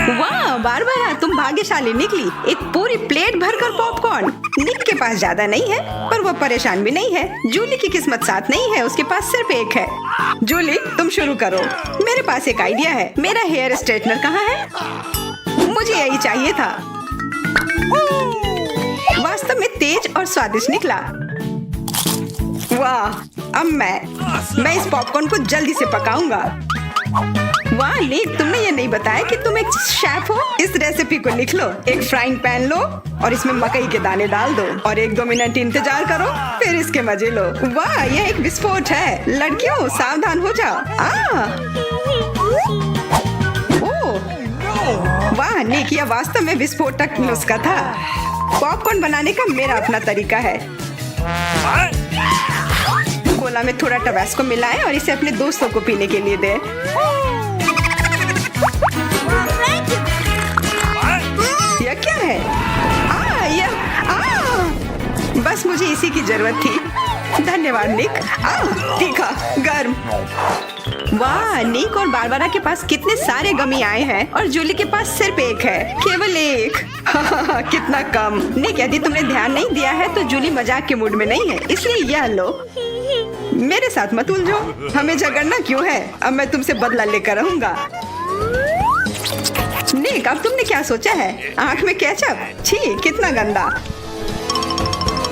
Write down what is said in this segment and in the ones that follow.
वाह बारबरा, तुम भाग्यशाली निकली। एक पूरी प्लेट भरकर पॉपकॉर्न। निक के पास ज्यादा नहीं है, पर वो परेशान भी नहीं है। जूली की किस्मत साथ नहीं है, उसके पास सिर्फ एक है। जूली, तुम शुरू करो। मेरे पास एक आइडिया है। मेरा हेयर स्ट्रेटनर कहाँ है? मुझे यही चाहिए था। वास्तव में तेज और स्वादिष्ट निकला। वाह, अब मैं इस पॉपकॉर्न को जल्दी से पकाऊंगा। वाह निक, तुमने ये नहीं बताया कि तुम एक शेफ हो। इस रेसिपी को लिख लो। एक फ्राइंग पैन लो और इसमें मकई के दाने डाल दो और 1-2 मिनट इंतजार करो, फिर इसके मजे लो। वाह, यह एक विस्फोट है। लड़कियों, सावधान हो जाओ। ओह, वाह निक, यह वास्तव में विस्फोटक नुस्खा था। पॉपकॉर्न बनाने का मेरा अपना तरीका है। कोला में थोड़ा टबास्को मिलाएं और इसे अपने दोस्तों को पीने के लिए दें। यह क्या है? बस मुझे इसी की जरूरत थी। धन्यवाद निक। तीखा, गर्म। वाह, निक और बारबरा के पास कितने सारे गमी आए हैं और जूली के पास सिर्फ एक है। केवल एक। कितना कम। निक, यदि तुमने ध्यान नहीं दिया है तो जूली मजाक के मूड में नहीं है, इसलिए यह लो। मेरे साथ मत उलझो। हमें झगड़ना क्यों है? अब मैं तुमसे बदला लेकर रहूंगा। निक, अब तुमने क्या सोचा है? आँख में केचप? छी, कितना गंदा।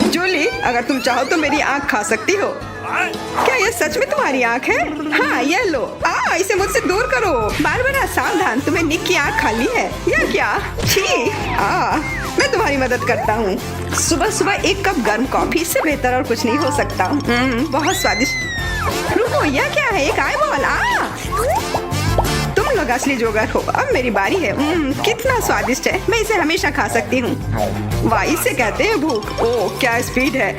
जूली, अगर तुम चाहो तो मेरी आँख खा सकती हो। क्या ये सच में तुम्हारी आँख है? हाँ, ये लो। इसे मुझसे दूर करो। बारबरा, सावधान, तुम्हें निक की आँख खाली है। यह क्या? छी। मैं तुम्हारी मदद करता हूँ। सुबह सुबह 1 कप गर्म कॉफी, इससे बेहतर और कुछ नहीं हो सकता। बहुत स्वादिष्ट। रुको, यह क्या है? एक आईबॉल। तुम लोग असली जोगर हो। अब मेरी बारी है। कितना स्वादिष्ट है। मैं इसे हमेशा खा सकती हूँ। वाह, इसे कहते हैं भूख। ओह, क्या स्पीड है।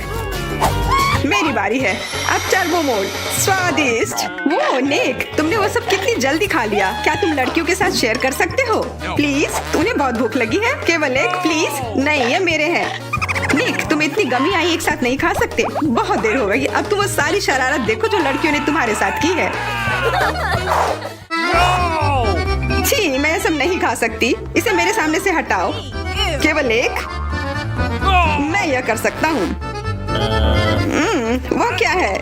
मेरी बारी है। अब टर्बो मोड। स्वादिष्ट। वो निक, तुमने वो सब कितनी जल्दी खा लिया। क्या तुम लड़कियों के साथ शेयर कर सकते हो? प्लीज, उन्हें बहुत भूख लगी है। केवल एक, प्लीज। नहीं, ये मेरे हैं। निक, तुम इतनी गमी आई एक साथ नहीं खा सकते। बहुत देर हो गई। अब तुम वो सारी शरारत देखो जो लड़कियों ने तुम्हारे साथ की है। छी, मैं ये सब नहीं खा सकती। इसे मेरे सामने से हटाओ। केवल एक। मैं यह कर सकता हूँ। वो क्या है?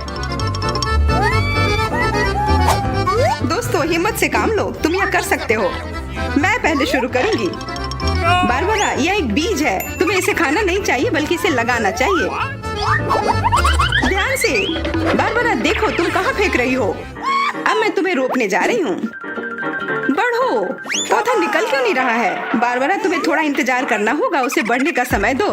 दोस्तों, हिम्मत से काम लो। तुम यह कर सकते हो। मैं पहले शुरू करूंगी। बारबरा, यह एक बीज है। तुम्हें इसे खाना नहीं चाहिए, बल्कि इसे लगाना चाहिए। ध्यान से। बारबरा, देखो तुम कहाँ फेंक रही हो। अब मैं तुम्हें रोकने जा रही हूँ। बढ़ो। पौधा निकल क्यों नहीं रहा है? बारबरा, तुम्हें थोड़ा इंतजार करना होगा। उसे बढ़ने का समय दो।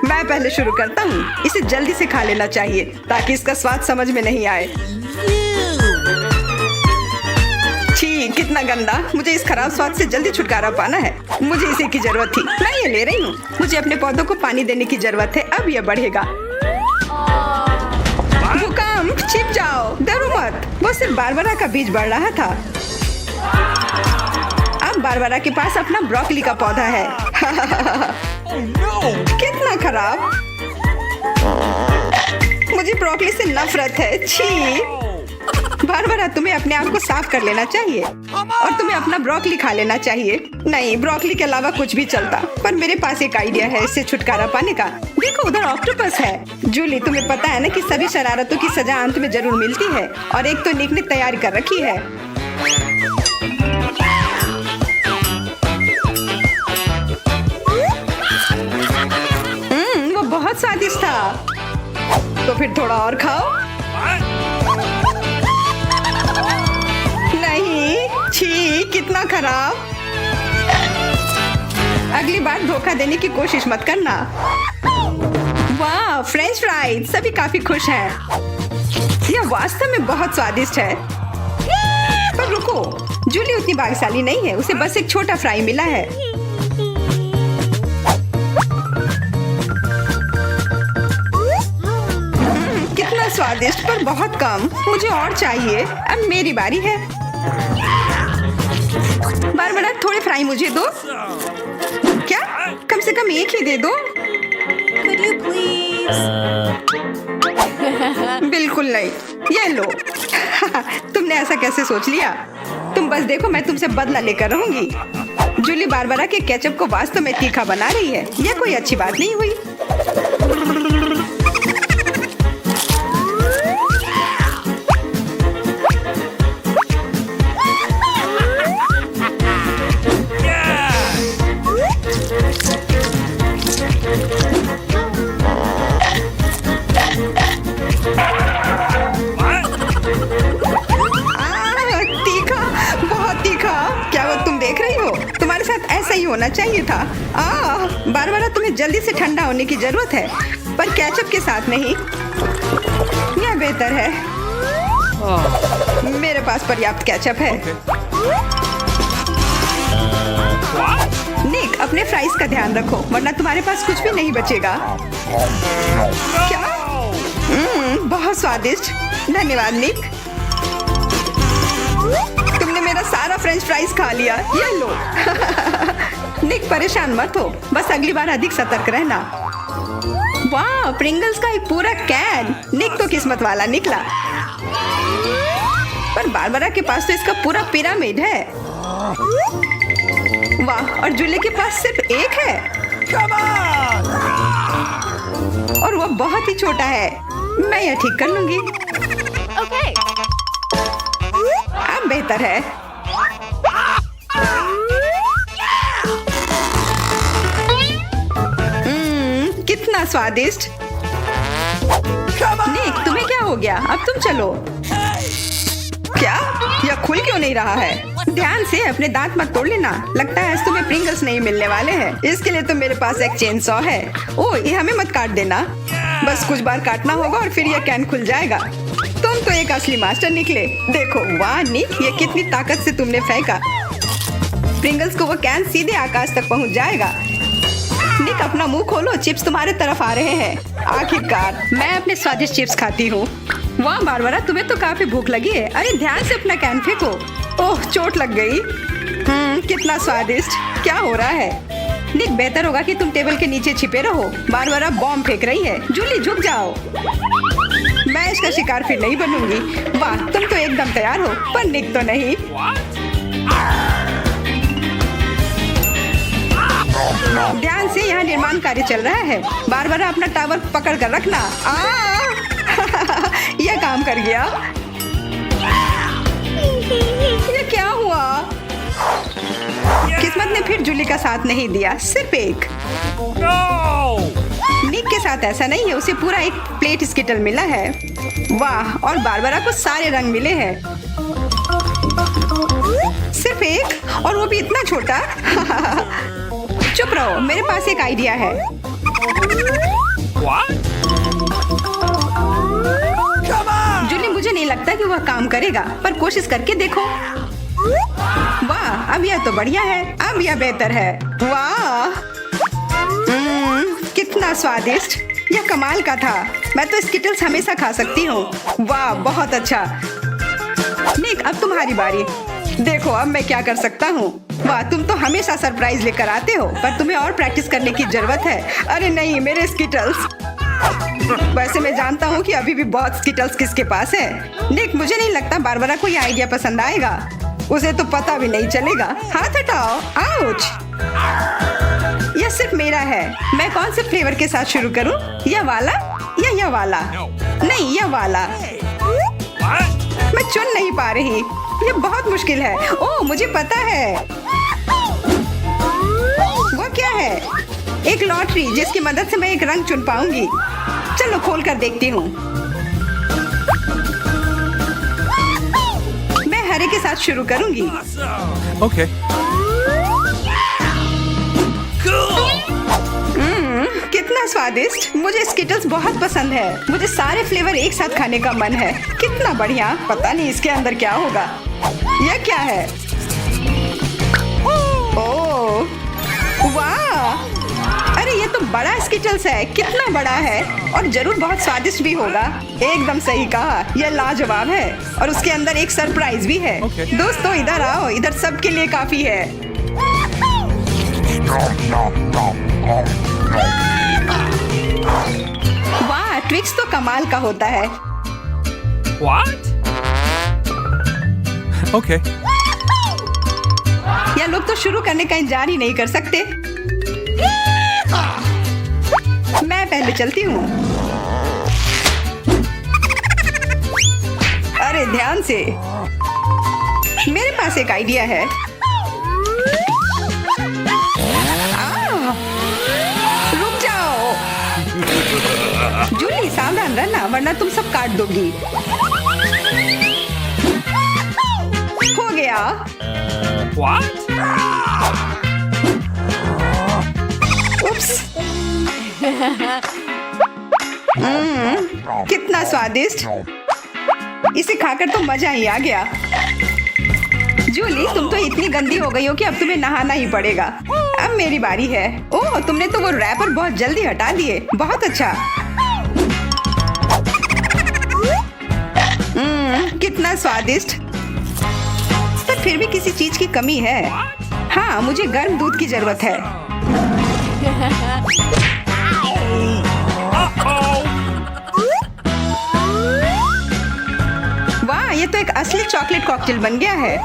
मैं पहले शुरू करता हूँ। इसे जल्दी से खा लेना चाहिए ताकि इसका स्वाद समझ में नहीं आए। छी, कितना गंदा। मुझे इस खराब स्वाद से जल्दी छुटकारा पाना है। मुझे इसी की जरूरत थी। मैं ये ले रही हूँ। मुझे अपने पौधों को पानी देने की जरूरत है। अब यह बढ़ेगा। भूकंप, छिप जाओ। डरो मत। वो सिर्फ बारबरा का बीज बढ़ रहा था। अब बारबरा के पास अपना ब्रोकली का पौधा है। कितना खराब। मुझे ब्रोकली से नफरत है। छी। बारबरा, तुम्हें अपने आप को साफ कर लेना चाहिए और तुम्हें अपना ब्रोकली खा लेना चाहिए। नहीं, ब्रोकली के अलावा कुछ भी चलता, पर मेरे पास एक आइडिया है इससे छुटकारा पाने का। देखो, उधर ऑक्टोपस है। जूली, तुम्हें पता है ना कि सभी शरारतों की सजा अंत में जरूर मिलती है, और एक तो निक ने तैयारी कर रखी है। वो बहुत स्वादिष्ट था। तो फिर थोड़ा और खाओ। नहीं, छी, कितना खराब। अगली बार धोखा देने की कोशिश मत करना। वाह, फ्रेंच फ्राइज। सभी काफी खुश हैं। यह वास्तव में बहुत स्वादिष्ट है। पर रुको, जूली उतनी भाग्यशाली नहीं है। उसे बस एक छोटा फ्राई मिला है। कितना स्वादिष्ट, पर बहुत कम। मुझे और चाहिए। अब मेरी बारी है। बारबरा, थोड़े फ्राई मुझे दो। क्या? कम से कम एक ही दे दो। Could you please? बिल्कुल नहीं। ये लो। तुमने ऐसा कैसे सोच लिया? तुम बस देखो, मैं तुमसे बदला लेकर रहूंगी। जूली बारबरा के केचप को वास्तव में तीखा बना रही है। यह कोई अच्छी बात नहीं हुई। ऐसा ही होना चाहिए था। बारबरा, तुम्हें जल्दी से ठंडा होने की जरूरत है, पर केचप के साथ नहीं। यह बेहतर है। मेरे पास पर्याप्त केचप है। निक, अपने फ्राइज का ध्यान रखो, वरना तुम्हारे पास कुछ भी नहीं बचेगा। क्या? बहुत स्वादिष्ट। धन्यवाद निक। तुमने मेरा सारा फ्रेंच फ्राइज खा लिया। ये लो। निक, परेशान मत हो, बस अगली बार अधिक सतर्क रहना। वाह, प्रिंगल्स का एक पूरा कैन। निक तो किस्मत वाला निकला। पर बारबरा के पास तो इसका पूरा पिरामिड है। वाह, और जूली के पास सिर्फ एक है। और वो बहुत ही छोटा है। मैं यह ठीक कर लूंगी। Okay. अब बेहतर है। कितना स्वादिष्ट। निक, तुम्हें क्या हो गया? अब तुम चलो। क्या? यह खुल क्यों नहीं रहा है? ध्यान से, अपने दांत मत तोड़ लेना। लगता है आज तुम्हें प्रिंगल्स नहीं मिलने वाले हैं। इसके लिए तो मेरे पास एक चेन सॉ है। ओह, ये हमें मत काट देना। बस कुछ बार काटना होगा और फिर यह कैन खुल जाएगा। तुम तो एक असली मास्टर निकले। देखो, वाह निक, ये कितनी ताकत से तुमने फेंका। प्रिंगल्स को वो कैन सीधे आकाश तक पहुंच जाएगा। निक, अपना मुंह खोलो, चिप्स तुम्हारे तरफ आ रहे हैं। आखिरकार मैं अपने स्वादिष्ट चिप्स खाती हूँ। वाह बारबरा, तुम्हें तो काफी भूख लगी है। अरे ध्यान से अपना कैन फेंको। ओह, चोट लग गई। कितना स्वादिष्ट। क्या हो रहा है? निक, बेहतर होगा कि तुम टेबल के नीचे छिपे रहो। बारबरा बॉम्ब फेंक रही है। जूली, झुक जाओ। मैं इसका शिकार फिर नहीं बनूंगी। वाह, तुम तो एकदम तैयार हो, पर निक तो नहीं। ध्यान से, यहाँ निर्माण कार्य चल रहा है। बारबरा, अपना टावर पकड़ कर रखना। यह काम कर गया। ये क्या हुआ? किस्मत ने फिर जूली का साथ नहीं दिया, सिर्फ एक। निक के साथ ऐसा नहीं है, उसे पूरा एक प्लेट स्किटल मिला है। वाह, और बारबरा को सारे रंग मिले हैं। सिर्फ एक, और वो भी इतना छोटा। चुप रहो, मेरे पास एक आइडिया है। जूली, मुझे नहीं लगता कि वह काम करेगा, पर कोशिश करके देखो। वाह, अब यह तो बढ़िया है। अब यह बेहतर है। वाह, कितना स्वादिष्ट। यह कमाल का था। मैं तो स्किटल्स हमेशा खा सकती हूँ। वाह, बहुत अच्छा। निक, अब तुम्हारी बारी। देखो अब मैं क्या कर सकता हूँ। वाह, तुम तो हमेशा सरप्राइज लेकर आते हो, पर तुम्हें और प्रैक्टिस करने की जरूरत है। अरे नहीं, मेरे स्किटल्स। वैसे मैं जानता हूँ कि अभी भी बहुत स्किटल्स किसके पास है। निक, मुझे नहीं लगता बारबरा को यह आइडिया पसंद आएगा। उसे तो पता भी नहीं चलेगा। हाथ हटाओ। आउच। यह सिर्फ मेरा है। मैं कौन से फ्लेवर के साथ शुरू करूँ? यह वाला या यह वाला? नहीं, यह वाला। मैं चुन नहीं पा रही। यह बहुत मुश्किल है। ओह, मुझे पता है। वो क्या है? एक लॉटरी, जिसकी मदद से मैं एक रंग चुन पाऊंगी। चलो खोल कर देखती हूँ। मैं हरे के साथ शुरू करूंगी। Okay. कितना स्वादिष्ट। मुझे स्किटल्स बहुत पसंद है। मुझे सारे फ्लेवर एक साथ खाने का मन है। कितना बढ़िया। पता नहीं इसके अंदर क्या होगा। यह क्या है? ओह, वाह। अरे ये तो बड़ा स्किटल्स है। कितना बड़ा है, और जरूर बहुत स्वादिष्ट भी होगा। एकदम सही कहा, यह लाजवाब है। और उसके अंदर एक सरप्राइज भी है। Okay. दोस्तों, इधर आओ। इधर सबके लिए काफी है। वाह, ट्विक्स तो कमाल का होता है। What? Okay. यह लोग तो शुरू करने का इंतजार ही नहीं कर सकते। मैं पहले चलती हूँ। अरे ध्यान से, मेरे पास एक आइडिया है। रुक जाओ जूली, सावधान रहना वरना तुम सब काट दोगी। हो गया। उप्स। कितना स्वादिष्ट, इसे खाकर तो मजा ही आ गया। जूली, तुम तो इतनी गंदी हो गई हो कि अब तुम्हें नहाना ही पड़ेगा। अब मेरी बारी है। ओह, तुमने तो वो रैपर बहुत जल्दी हटा दिए। बहुत अच्छा। कितना स्वादिष्ट, पर फिर भी किसी चीज की कमी है। हाँ, मुझे गर्म दूध की जरूरत है। वाह, ये तो एक असली चॉकलेट कॉकटेल बन गया है।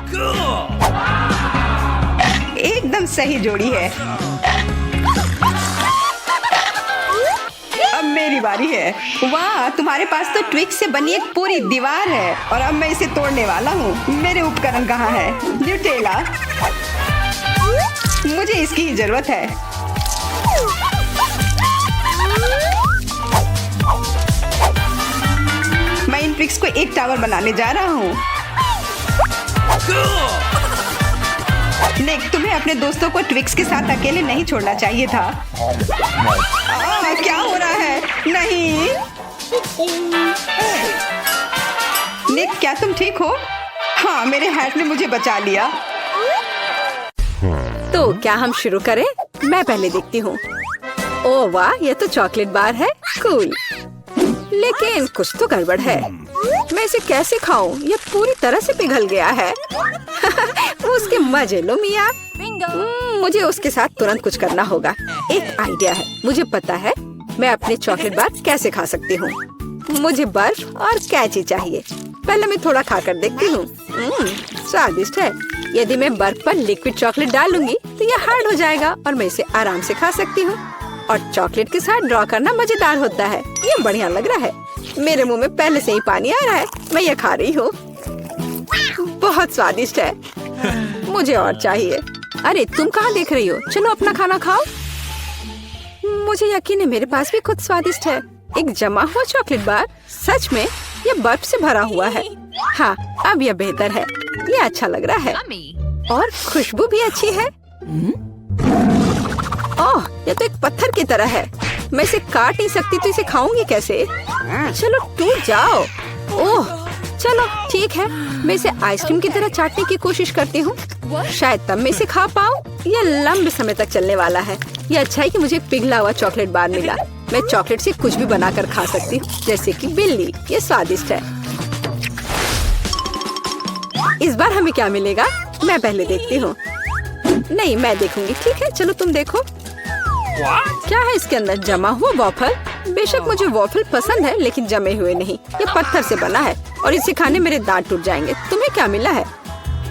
एकदम सही जोड़ी है। अब मेरी बारी है। वाह, तुम्हारे पास तो ट्विक्स से बनी एक पूरी दीवार है और अब मैं इसे तोड़ने वाला हूँ। मेरे उपकरण कहाँ है? न्यूटेला, मुझे इसकी ही जरूरत है। मैं इन ट्विक्स को एक टावर बनाने जा रहा हूँ। निक, तुम्हें अपने दोस्तों को ट्विक्स के साथ अकेले नहीं छोड़ना चाहिए था। क्या हो रहा है? नहीं निक, क्या तुम ठीक हो? हाँ, मेरे हैट ने मुझे बचा लिया। तो क्या हम शुरू करें? मैं पहले देखती हूँ। ओह वाह, ये तो चॉकलेट बार है। कूल, लेकिन कुछ तो गड़बड़ है। मैं इसे कैसे खाऊं? ये पूरी तरह से पिघल गया है। उसके मजे लो मिया। मुझे उसके साथ तुरंत कुछ करना होगा। एक आइडिया है, मुझे पता है मैं अपने चॉकलेट बार कैसे खा सकती हूँ। मुझे बर्फ और कैची चाहिए। पहले मैं थोड़ा खाकर देखती हूँ। स्वादिष्ट है। यदि मैं बर्फ पर लिक्विड चॉकलेट डालूंगी तो यह हार्ड हो जाएगा और मैं इसे आराम से खा सकती हूँ। और चॉकलेट के साथ ड्रॉ करना मजेदार होता है। ये बढ़िया लग रहा है। मेरे मुंह में पहले से ही पानी आ रहा है। मैं ये खा रही हूँ। बहुत स्वादिष्ट है। मुझे और चाहिए। अरे तुम कहाँ देख रही हो? चलो अपना खाना खाओ। मुझे यकीन है मेरे पास भी खुद स्वादिष्ट है। एक जमा हुआ चॉकलेट बार। सच में ये बर्फ से भरा हुआ है। हाँ, अब यह बेहतर है। ये अच्छा लग रहा है और खुशबू भी अच्छी है। ओह, ये तो एक पत्थर की तरह है। मैं इसे काट नहीं सकती तो इसे खाऊंगी कैसे? चलो टूट जाओ। ओह, चलो ठीक है। मैं इसे आइसक्रीम की तरह चाटने की कोशिश करती हूँ। शायद तब मैं इसे खा पाऊँ। यह लंबे समय तक चलने वाला है। यह अच्छा है कि मुझे पिघला हुआ चॉकलेट बार मिला। मैं चॉकलेट से कुछ भी बनाकर खा सकती हूँ, जैसे कि बिल्ली। ये स्वादिष्ट है। इस बार हमें क्या मिलेगा? मैं पहले देखती हूँ। नहीं, मैं देखूंगी। ठीक है, चलो तुम देखो। क्या है इसके अंदर? जमा हुआ वॉफल। बेशक मुझे वॉफल पसंद है, लेकिन जमे हुए नहीं। ये पत्थर से बना है और इसे खाने मेरे दांत टूट जाएंगे। तुम्हें क्या मिला है?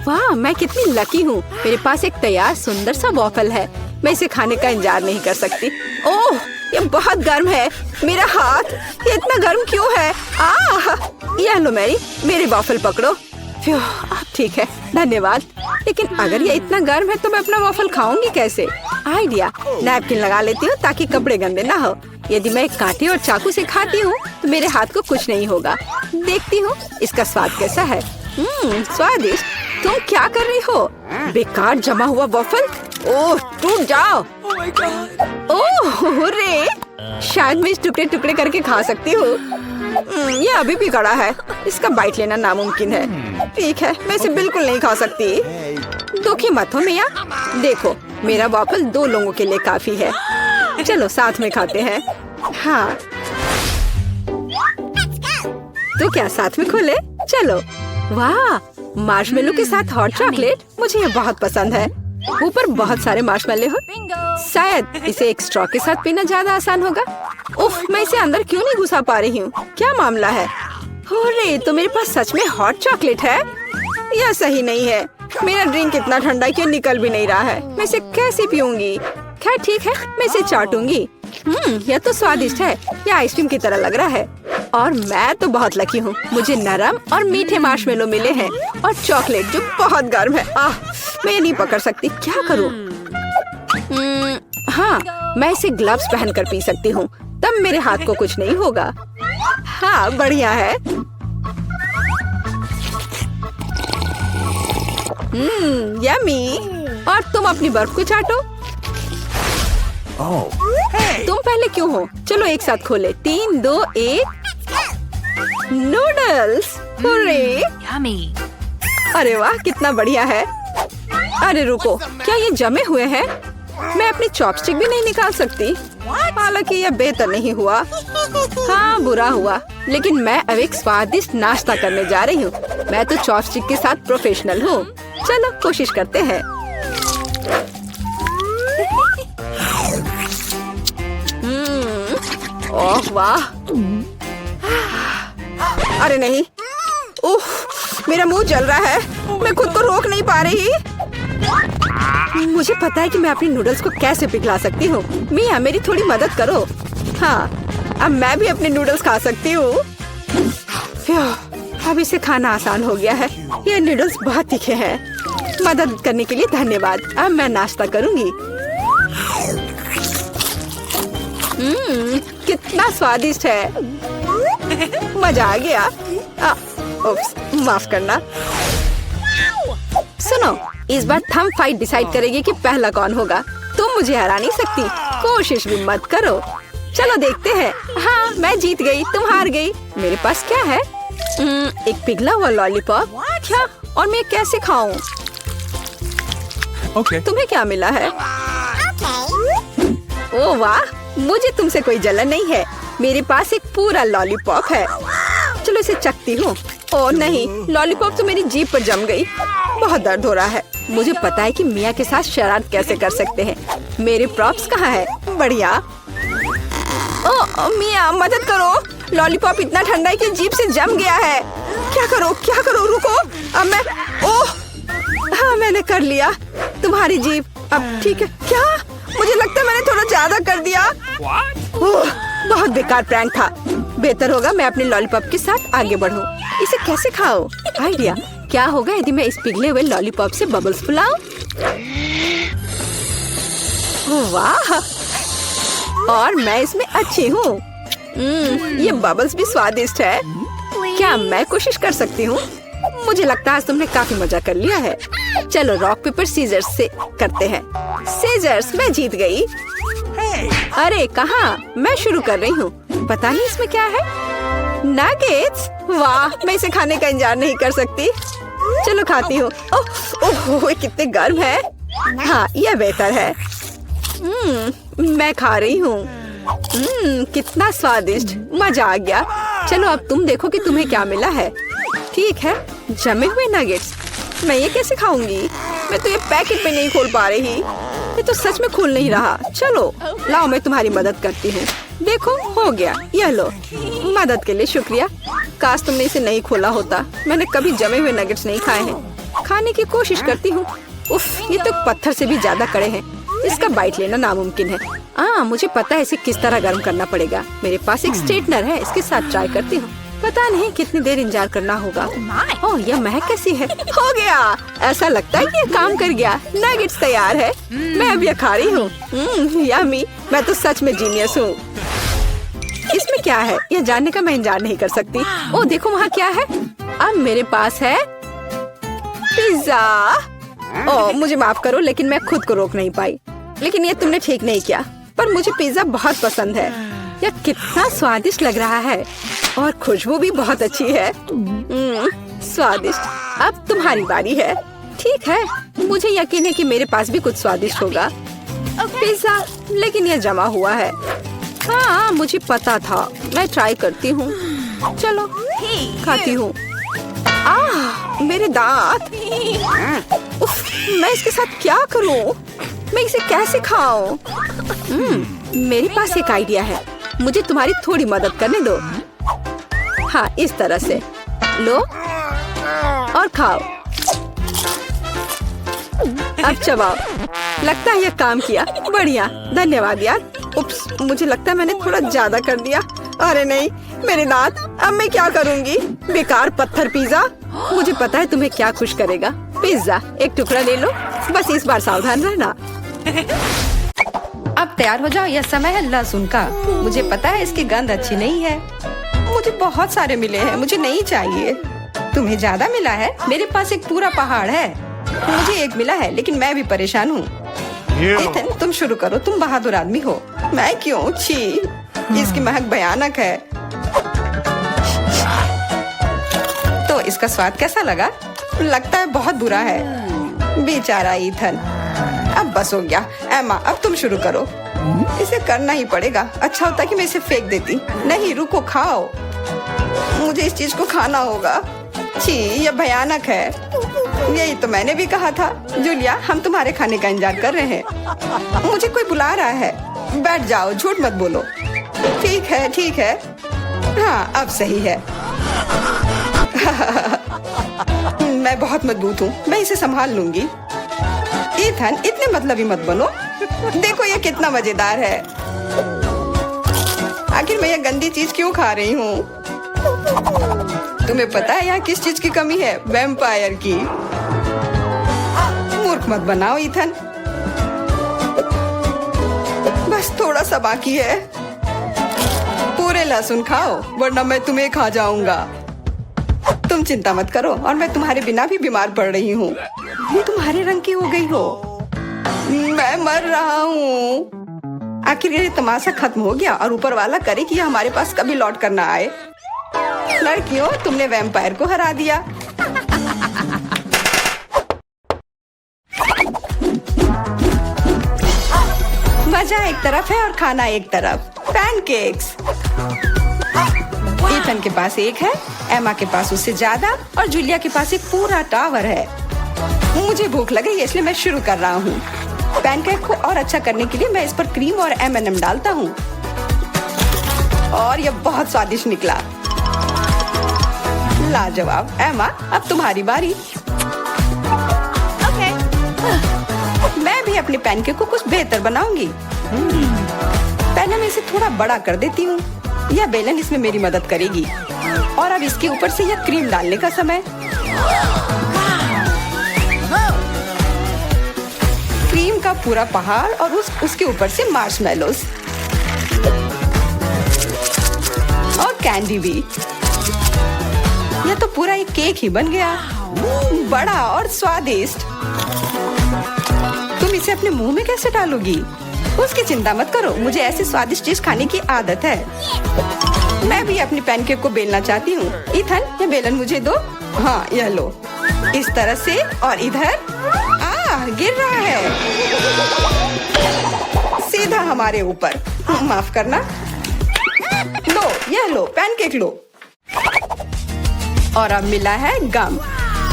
वाह, मैं कितनी लकी हूँ। मेरे पास एक तैयार सुंदर सा वॉफल है। मैं इसे खाने का इंतजार नहीं कर सकती। ओह, ये बहुत गर्म है। मेरा हाथ, ये इतना गर्म क्यों है? यह लो मेरे वॉफल पकड़ो। ठीक है, धन्यवाद। लेकिन अगर ये इतना गर्म है तो मैं अपना वॉफल खाऊंगी कैसे? आइडिया, नैपकिन लगा लेती हूँ ताकि कपड़े गंदे ना हो। यदि मैं कांटे और चाकू से खाती हूँ तो मेरे हाथ को कुछ नहीं होगा। देखती हूँ इसका स्वाद कैसा है। स्वादिष्ट। तुम क्या कर रही हो? बेकार जमा हुआ वॉफल। ओह, टूट जाओ। ओह रे, शायद मैं इस टुकड़े टुकड़े करके खा सकती हूँ। ये अभी भी कड़ा है। इसका बाइट लेना नामुमकिन है। ठीक है, मैं इसे बिल्कुल नहीं खा सकती। दुखी मत हो मिया। देखो, मेरा वॉफल 2 लोगों के लिए काफी है। चलो साथ में खाते हैं। हाँ, तो क्या साथ में खोले? चलो। वाह, मार्शमेलो के साथ हॉट चॉकलेट। मुझे ये बहुत पसंद है। ऊपर बहुत सारे मार्शमेलो हो। शायद इसे एक स्ट्रॉ के साथ पीना ज्यादा आसान होगा। उफ, मैं इसे अंदर क्यों नहीं घुसा पा रही हूँ? क्या मामला है? अरे, तो मेरे पास सच में हॉट चॉकलेट है। यह सही नहीं है। मेरा ड्रिंक इतना ठंडा क्यों निकल भी नहीं रहा है। मैं इसे कैसे पीऊंगी? खैर ठीक है, मैं इसे चाटूंगी। यह तो स्वादिष्ट है। यह आइसक्रीम की तरह लग रहा है। और मैं तो बहुत लकी हूँ। मुझे नरम और मीठे मार्शमेलो मिले हैं और चॉकलेट जो बहुत गर्म है। मैं ये नहीं पकड़ सकती, क्या करूँ? हाँ, मैं इसे ग्लव्स पहनकर पी सकती हूँ, तब मेरे हाथ को कुछ नहीं होगा। हाँ, बढ़िया है। यम्मी। और तुम अपनी बर्फ को चाटो। तुम पहले क्यों हो? चलो एक साथ खोले। 3, 2, 1। नूडल्स। हुर्रे! Yummy. अरे वाह, कितना बढ़िया है। अरे रुको, क्या ये जमे हुए हैं? मैं अपनी चॉपस्टिक भी नहीं निकाल सकती। हालांकि यह बेहतर नहीं हुआ। हाँ, बुरा हुआ। लेकिन मैं अब एक स्वादिष्ट नाश्ता करने जा रही हूँ। मैं तो चॉपस्टिक के साथ प्रोफेशनल हूँ। चलो कोशिश करते हैं। ओह वाह! अरे नहीं, ओह, मेरा मुंह जल रहा है। मैं खुद को रोक नहीं पा रही। मुझे पता है कि मैं अपनी नूडल्स को कैसे पिघला सकती हूँ। मिया, मेरी थोड़ी मदद करो। हाँ, अब मैं भी अपने नूडल्स खा सकती हूँ। अब इसे खाना आसान हो गया है। ये नूडल्स बहुत तीखे हैं। मदद करने के लिए धन्यवाद। अब मैं नाश्ता करूँगी। कितना स्वादिष्ट है। मजा आ गया। उप्स, माफ करना। सुनो, इस बार थंब फाइट डिसाइड करेगी कि पहला कौन होगा। तुम मुझे हरा नहीं सकती। कोशिश भी मत करो। चलो देखते हैं। हाँ, मैं जीत गई, तुम हार गई। मेरे पास क्या है? एक पिघला हुआ लॉलीपॉप। क्या? और मैं कैसे खाऊं? तुम्हें क्या मिला है? ओह वाह, मुझे तुमसे कोई जलन नहीं है। मेरे पास एक पूरा लॉलीपॉप है। चलो इसे चखती हूँ। ओह नहीं, लॉलीपॉप तो मेरी जीभ पर जम गई। बहुत दर्द हो रहा है। मुझे पता है कि मिया के साथ शरारत कैसे कर सकते हैं। मेरे प्रॉप्स कहाँ है? बढ़िया। ओह मिया, मदद करो। लॉलीपॉप इतना ठंडा है कि जीभ से जम गया है। क्या करो? रुको। अब मैं, ओह हाँ, मैंने कर लिया। तुम्हारी जीभ अब ठीक है। क्या? मुझे लगता है मैंने थोड़ा ज्यादा कर दिया। ओह, बहुत बेकार प्रैंक था। बेहतर होगा मैं अपने लॉलीपॉप के साथ आगे बढ़ूं। इसे कैसे खाओ? आइडिया। क्या होगा यदि मैं इस पिघले हुए लॉलीपॉप से बबल्स फुलाऊं? वाह! और मैं इसमें अच्छी हूँ। ये बबल्स भी स्वादिष्ट है। क्या मैं कोशिश कर सकती हूँ? मुझे लगता है आज तुमने काफी मजा कर लिया है। चलो रॉक पेपर सीजर्स से करते हैं। सीजर्स, मैं जीत गई। अरे कहाँ? मैं शुरू कर रही हूँ। पता नहीं इसमें क्या है। नगेट्स। वाह, मैं इसे खाने का इंतजार नहीं कर सकती। चलो खाती हूँ। ओह, कितने गर्म है। हाँ, यह बेहतर है। मैं खा रही हूँ। कितना स्वादिष्ट, मजा आ गया। चलो अब तुम देखो कि तुम्हें क्या मिला है। ठीक है, जमे हुए नगेट्स। मैं ये कैसे खाऊंगी? मैं तो ये पैकेट में नहीं खोल पा रही। ये तो सच में खुल नहीं रहा। चलो लाओ, मैं तुम्हारी मदद करती हूँ। देखो, हो गया। यह लो। मदद के लिए शुक्रिया। काश तुमने इसे नहीं खोला होता। मैंने कभी जमे हुए नगेट्स नहीं खाए हैं। खाने की कोशिश करती हूँ। उफ, ये तो पत्थर से भी ज्यादा कड़े हैं। इसका बाइट लेना नामुमकिन है। मुझे पता है इसे किस तरह गर्म करना पड़ेगा। मेरे पास एक स्ट्रेटनर है, इसके साथ ट्राई करती हूँ। पता नहीं कितनी देर इंतजार करना होगा। ओह, यह महक कैसी है। हो गया। ऐसा लगता है कि यह काम कर गया। नगेट्स तैयार है। मैं अब यह खा रही हूँ। यम्मी, मैं तो सच में जीनियस हूँ। इसमें क्या है, यह जानने का मैं इंतजार नहीं कर सकती। ओह देखो, वहाँ क्या है। अब मेरे पास है पिज्जा। ओह मुझे माफ करो, लेकिन मैं खुद को रोक नहीं पाई। लेकिन ये तुमने ठीक नहीं किया। पर मुझे पिज्जा बहुत पसंद है। यह कितना स्वादिष्ट लग रहा है और खुशबू भी बहुत अच्छी है। स्वादिष्ट। अब तुम्हारी बारी है। ठीक है, मुझे यकीन है कि मेरे पास भी कुछ स्वादिष्ट होगा। पिज्जा, लेकिन यह जमा हुआ है। हाँ, मुझे पता था। मैं ट्राई करती हूँ। चलो खाती हूँ। मेरे दांत। उफ, मैं इसके साथ क्या करूँ? मैं इसे कैसे खाऊं? मेरे पास एक आइडिया है। मुझे तुम्हारी थोड़ी मदद करने दो। हाँ, इस तरह से लो और खाओ। अब चबाओ। लगता है ये काम किया। बढ़िया, धन्यवाद यार। उप्स, मुझे लगता है मैंने थोड़ा ज्यादा कर दिया। अरे नहीं, मेरे दांत। अब मैं क्या करूंगी? बेकार पत्थर पिज्जा। मुझे पता है तुम्हें क्या खुश करेगा। पिज्जा, एक टुकड़ा ले लो। बस इस बार सावधान रहना। अब तैयार हो जाओ, यह समय है लहसुन का। मुझे पता है इसकी गंध अच्छी नहीं है। मुझे बहुत सारे मिले हैं, मुझे नहीं चाहिए। तुम्हें ज्यादा मिला है? मेरे पास एक पूरा पहाड़ है। मुझे एक मिला है, लेकिन मैं भी परेशान हूँ। इथन, तुम शुरू करो, तुम बहादुर आदमी हो। मैं क्यों? छी, इसकी महक भयानक है। तो इसका स्वाद कैसा लगा? लगता है बहुत बुरा है। बेचारा इथन। अब बस हो गया। एमा, अब तुम शुरू करो। इसे करना ही पड़ेगा। अच्छा होता कि मैं इसे फेंक देती। नहीं, रुको, खाओ। मुझे इस चीज को खाना होगा। छी, यह भयानक है। यही तो मैंने भी कहा था। जूलिया, हम तुम्हारे खाने का इंतजार कर रहे हैं। मुझे कोई बुला रहा है। बैठ जाओ, झूठ मत बोलो। ठीक है, ठीक है। हाँ, अब सही है। मैं बहुत मजबूत हूँ, मैं इसे संभाल लूंगी। इथन, इतने मतलबी मत बनो। देखो ये कितना मजेदार है। आखिर मैं ये गंदी चीज क्यों खा रही हूँ? तुम्हें पता है यहाँ किस चीज की कमी है? वैम्पायर की। मूर्ख मत बनाओ इथन। बस थोड़ा सा बाकी है। पूरे लहसुन खाओ, वरना मैं तुम्हें खा जाऊंगा। तुम चिंता मत करो, और मैं तुम्हारे बिना भी बीमार पड़ रही हूँ। तुम्हारे रंग की हो गई हो। मैं मर रहा हूँ। आखिर ये तमाशा खत्म हो गया, और ऊपर वाला करे कि हमारे पास कभी लौट कर ना आए। लड़कियों, तुमने वैम्पायर को हरा दिया। मजा एक तरफ है और खाना एक तरफ। पैनकेक्स। इथन के पास एक है, एमा के पास उससे ज्यादा, और जूलिया के पास एक पूरा टावर है। मुझे भूख लगी है, इसलिए मैं शुरू कर रहा हूँ। पैनकेक को और अच्छा करने के लिए मैं इस पर क्रीम और M&M डालता हूँ, और यह बहुत स्वादिष्ट निकला। लाजवाब। एमा, अब तुम्हारी बारी। Okay. मैं भी अपने पैनकेक को कुछ बेहतर बनाऊंगी। पहले मैं इसे थोड़ा बड़ा कर देती हूँ। यह बेलन इसमें मेरी मदद करेगी। और अब इसके ऊपर से यह क्रीम डालने का समय। क्रीम का पूरा पहाड़, और उसके ऊपर से मार्शमेलोस और कैंडी भी। यह तो पूरा एक केक ही बन गया, बड़ा और स्वादिष्ट। तुम इसे अपने मुंह में कैसे डालोगी? उसकी चिंता मत करो, मुझे ऐसी स्वादिष्ट चीज खाने की आदत है। मैं भी अपनी पैनकेक को बेलना चाहती हूँ। इथन, ये बेलन मुझे दो। हाँ, यह लो। इस तरह से, और इधर। गिर रहा है सीधा हमारे ऊपर। माफ करना। लो, यह लो, पैनकेक लो। और अब मिला है गम।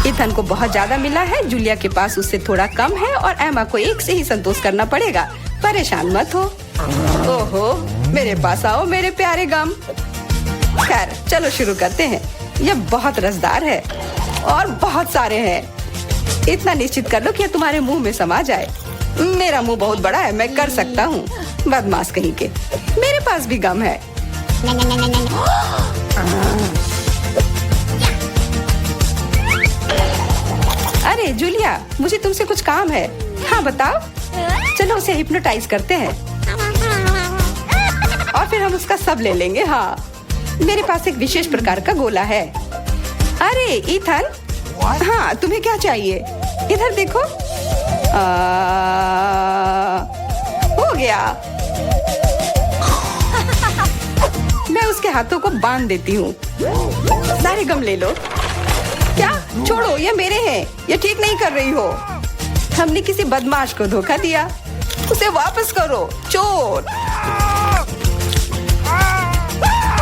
इथन को बहुत ज्यादा मिला है, जूलिया के पास उससे थोड़ा कम है, और एमा को एक से ही संतोष करना पड़ेगा। परेशान मत हो। ओहो, मेरे पास आओ मेरे प्यारे गम। खैर, चलो शुरू करते हैं। यह बहुत रसदार है, और बहुत सारे हैं। इतना निश्चित कर लो कि यह तुम्हारे मुंह में समा जाए। मेरा मुंह बहुत बड़ा है, मैं कर सकता हूँ। बदमाश कहीं के। मेरे पास भी गम है। अरे जूलिया, मुझे तुमसे कुछ काम है। हाँ, बताओ। चलो उसे हिप्नोटाइज करते हैं, और फिर हम उसका सब ले लेंगे। हाँ, मेरे पास एक विशेष प्रकार का गोला है। अरे इथन, हाँ, तुम्हें क्या चाहिए? इधर देखो। हो गया। मैं उसके हाथों को बांध देती हूँ। सारे गम ले लो। क्या? छोड़ो, ये मेरे हैं। ये ठीक नहीं कर रही हो। हमने किसी बदमाश को धोखा दिया। उसे वापस करो, चोर।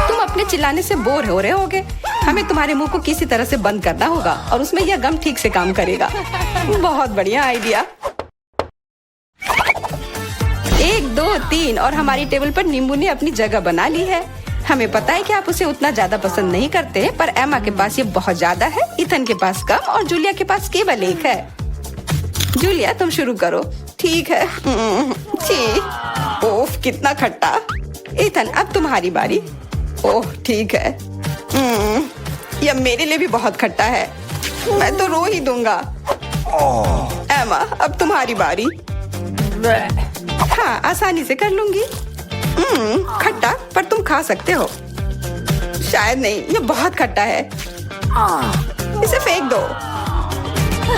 तुम अपने चिल्लाने से बोर हो रहे होगे। हमें तुम्हारे मुंह को किसी तरह से बंद करना होगा, और उसमें यह गम ठीक से काम करेगा। बहुत बढ़िया आइडिया। 1, 2, 3, और हमारी टेबल पर नींबू ने अपनी जगह बना ली है। हमें पता है कि आप उसे उतना ज्यादा पसंद नहीं करते, पर एमा के पास ये बहुत ज्यादा है, इथन के पास कम, और जूलिया के पास केवल एक है। जूलिया तुम शुरू करो। ठीक है। छी, ओफ कितना खट्टा। इथन अब तुम्हारी बारी। ओह ठीक है। यह मेरे लिए भी बहुत खट्टा है, मैं तो रो ही दूंगा। एमा अब तुम्हारी बारी। हाँ आसानी से कर लूंगी। खट्टा पर तुम खा सकते हो। शायद नहीं, ये बहुत खट्टा है, इसे फेंक दो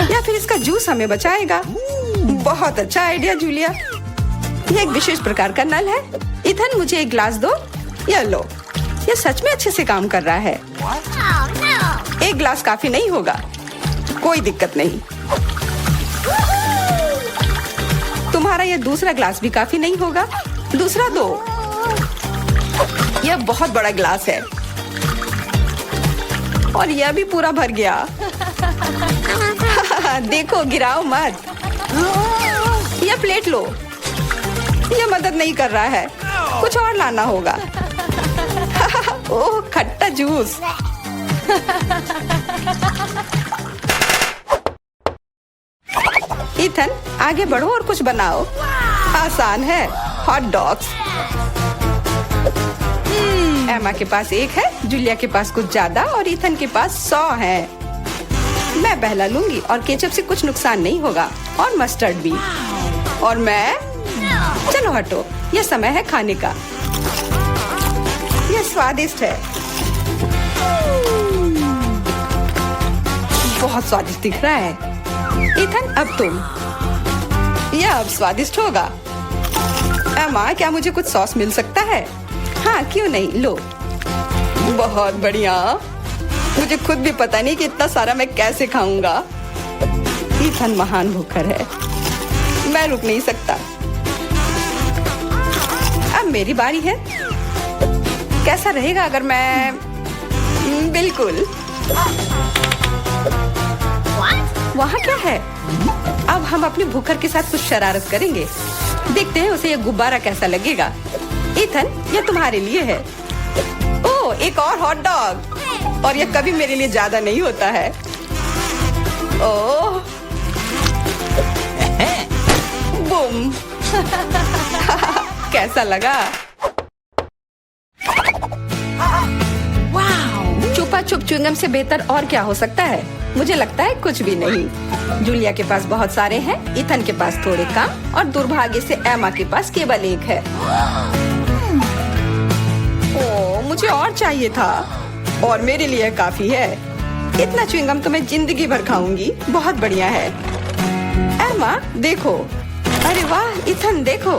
या फिर इसका जूस हमें बचाएगा। बहुत अच्छा आइडिया जूलिया। यह एक विशेष प्रकार का नल है। इथन मुझे एक ग्लास दो। यह लो, यह सच में अच्छे से काम कर रहा है। एक ग्लास काफी नहीं होगा, कोई दिक्कत नहीं। तुम्हारा यह दूसरा ग्लास भी काफी नहीं होगा, दूसरा दो। यह बहुत बड़ा ग्लास है और यह भी पूरा भर गया। देखो गिराओ मत। यह प्लेट लो। यह मदद नहीं कर रहा है, कुछ और लाना होगा। ओह खट्टा जूस। इथन आगे बढ़ो और कुछ बनाओ। आसान है, हॉट डॉग्स। एमा के पास एक है, जूलिया के पास कुछ ज्यादा और इथन के पास 100 है। मैं पहला लूंगी और केचप से कुछ नुकसान नहीं होगा और मस्टर्ड भी। और मैं चलो हटो, यह समय है खाने का। यह स्वादिष्ट है, बहुत स्वादिष्ट दिख रहा है। इथन अब तुम। यह अब स्वादिष्ट होगा। एमा क्या मुझे कुछ सॉस मिल सकता है? हाँ क्यों नहीं, लो। बहुत बढ़िया। मुझे खुद भी पता नहीं कि इतना सारा मैं कैसे खाऊंगा। इथन महान भूखर है, मैं रुक नहीं सकता। अब मेरी बारी है। कैसा रहेगा अगर मैं बिल्कुल। वहाँ क्या है? अब हम अपने भूखर के साथ कुछ शरारत करेंगे। देखते हैं उसे यह गुब्बारा कैसा लगेगा। इथन यह तुम्हारे लिए है। ओह एक और हॉट डॉग, और यह कभी मेरे लिए ज्यादा नहीं होता है। ओह बूम। कैसा लगा? छुपा छुप च्युइंगम से बेहतर और क्या हो सकता है? मुझे लगता है कुछ भी नहीं। जूलिया के पास बहुत सारे हैं, इथन के पास थोड़े कम और दुर्भाग्य से एमा के पास केवल एक है। ओह मुझे और चाहिए था, और मेरे लिए काफी है। इतना च्युइंगम तो मैं जिंदगी भर खाऊंगी। बहुत बढ़िया है। एमा देखो। अरे वाह इथन देखो।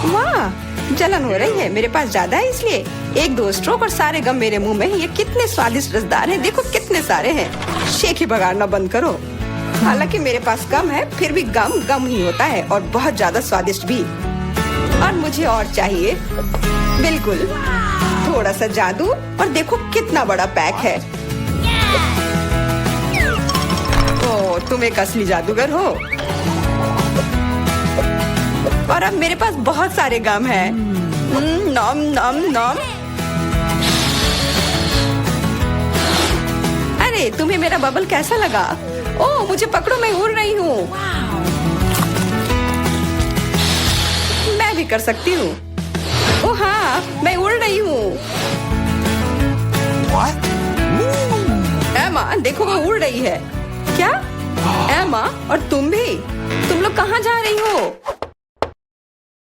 वाह जलन हो रही है, मेरे पास ज्यादा है इसलिए 1-2 स्ट्रोक और सारे गम मेरे मुंह में। ये कितने स्वादिष्ट रसदार हैं, देखो कितने सारे हैं। शेख ही बगाड़ना बंद करो। हालांकि मेरे पास कम है, फिर भी गम गम ही होता है और बहुत ज्यादा स्वादिष्ट भी। और मुझे और चाहिए। बिल्कुल थोड़ा सा जादू, और देखो कितना बड़ा पैक है। ओ तुम एक असली जादूगर हो। और अब मेरे पास बहुत सारे गम हैं। नॉम नॉम नॉम। अरे तुम्हें मेरा बबल कैसा लगा? ओह मुझे पकड़ो, मैं उड़ रही हूँ। मैं भी कर सकती हूँ। ओह हाँ मैं उड़ रही हूँ। एमा देखो वो उड़ रही है। क्या एमा? और तुम भी? तुम लोग कहाँ जा रही हो?